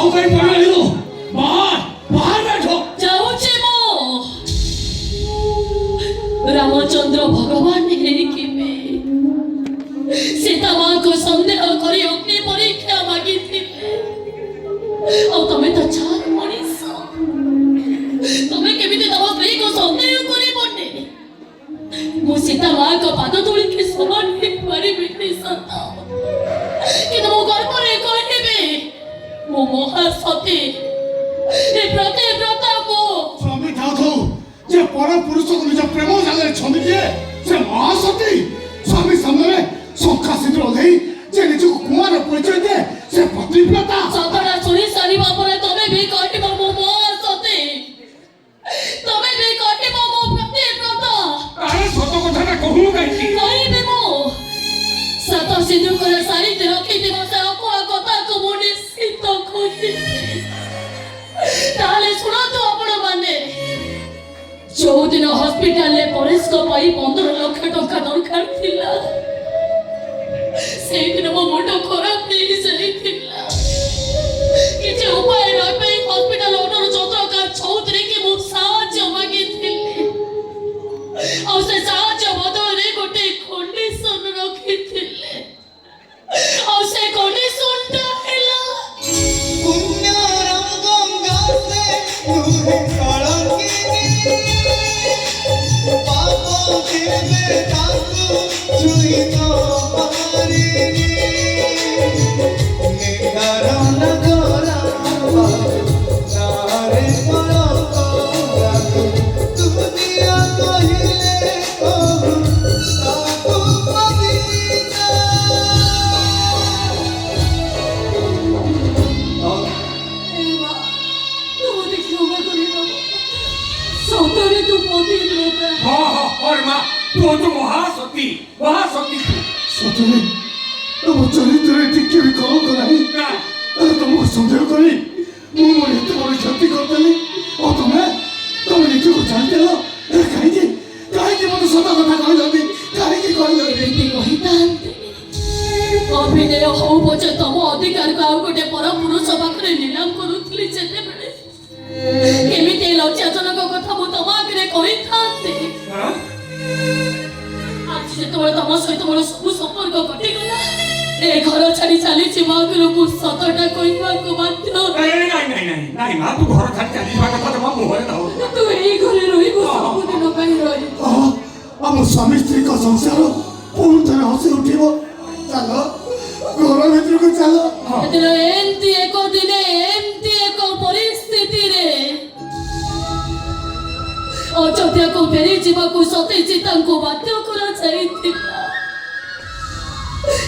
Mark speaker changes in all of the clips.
Speaker 1: आओ कहीं पकड़ लो बाहर बाहर बैठो
Speaker 2: जाऊची मो रामचंद्र भगवान है कि मैं सीता माँ को संदेह करी अग्नि परीक्षा मागी थी और तुम्हें तो चार मनीष तुम्हें केमिति तम स्त्री को संदेह करी बने मु सीता माँ को पाद तोड़ी के समान ही पारी बिनी सता कि तुम गर्भ रे कहबे मो महासती ए प्रतिव्रता को
Speaker 1: स्वामी ठाकुर जे पर पुरुष को निज प्रेम जाले छंदी दिए से महासती स्वामी सामने शंखा सिंदूर देई जे निज कुमार परिचय दे से पतिव्रता
Speaker 2: सतरा सुनी सारिबा परे तमे भी कहबो मो महासती तमे भी कहबो मो प्रतिव्रता
Speaker 1: अरे सत कथा कहू काई
Speaker 2: कहबे मो सत सिंदूर करे सारी ते रखी दिबो से अकुआ कथा को मो निश्चित कहबे ताले सुना तो आपण माने जो दिन हॉस्पिटल ले परेश को पाई 15 लाख टका दरकार थिला से दिन मो मुंडो खराब नहीं सही थिला किछ उपाय न पे हॉस्पिटल ओनर चंद्रकांत चौधरी के मो साहाय्य मागी थिले और से साहाय्य बदल रे गोटे कंडीशन रखी थिले और से कंडीशन ता हैला
Speaker 3: पुण्यरम गंगा से तुहे कलंकिनी पाप देवे ताकू छुई तो पारिनी निधारण गोरा नारे कलंक लागू दुनिया कहिले कहू ताकू पविता
Speaker 2: सतरे तू पतिव्रता
Speaker 1: हां हां और मां तू तो महासती महासती सतरे तुम चरित्र टिके भी करो नहीं ना अरे तुमको संदेह करी मु मोर एते बड़ क्षति करतली और तुम निज को जानते हो काहे कि मत सता कथा कहलनी काहे कि कहलनी
Speaker 2: एते कहितांते अभिनय हो पछे तम अधिकार को आउ गोटे पर पुरुष पाखरे नीलाम करूथली जेते बेले केमिते लज्जाजनक कथा मु तम आगे कहितांते आज जेतबेले तम सहित मोर सब संपर्क कटि गला ए घर छाड़ी चली मागरो मु सतटा कहवा को बाध्य
Speaker 1: नहीं मां तू घर छाड़ी चली जा कथा तम मुहरे दाओ
Speaker 2: तू एई घरे रहिबो सबदिन ପାଇଁ रहि
Speaker 1: ଆମ ସ୍ୱାମୀ ସ୍ତ୍ରୀଙ୍କ ସଂସାର ପୁଣି ଥରେ ହସି ଉଠିବ ଚାଲ ଘର ଭିତରକୁ ଚାଲ
Speaker 2: ଏଦିନ ଏମିତି ଏକ ଦିନେ ଏମିତି ଏକ ପରିସ୍ଥିତିରେ ଅଯୋଧ୍ୟାକୁ ଫେରି ଯିବାକୁ ସତେଜ ତାଙ୍କୁ ବାଧ୍ୟ କରାଯାଇଥିଲା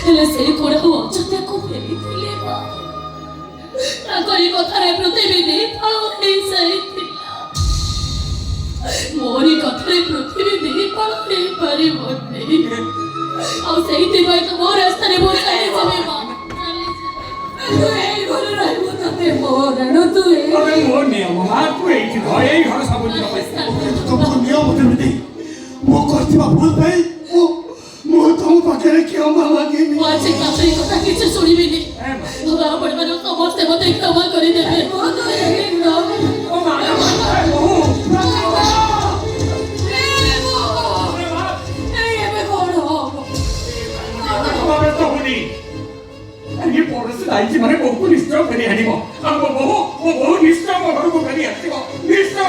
Speaker 2: ହେଲେ ସେ କୋଣ ଅଯୋଧ୍ୟାକୁ ଫେରିଥିଲେ ମା ତାଙ୍କରି କଥାରେ ପୃଥିବୀ ନିଫଳ ହେଇଯାଇଥିଲା ମୋରି କଥାରେ ପୃଥିବୀ ନିଫଳ ହେଇପାରିବନି ଆଉ ସେଇଥିପାଇଁ ତ ମୋ ରାସ୍ତାରେ ମୁଁ ଚାଲିଯିବି ମା ତୁ ଏଇ ଘରେ ରହିବୁ ତତେ ମରଣ ତୁ
Speaker 1: अरे वो नियम मां तू एठी रह एई घर सब दिन पैसा तुमको नियम देबी मो करथिबा भूल भाई मो तुम पाखरे क्षमा मांगी
Speaker 2: ମୁଁ ଆଜି କାହାରି କଥା କିଛି ଶୁଣିବିନି ଭଗବାନ ପରିବାର ସମସ୍ତେ ମୋତେ କ୍ଷମା କରିଦେବେ
Speaker 1: ओ मां ये पोरस लाइची माने बहु निश्चय फेरी आनिबो हम बहु निश्चय घर को फेरी आसीबो निश्चय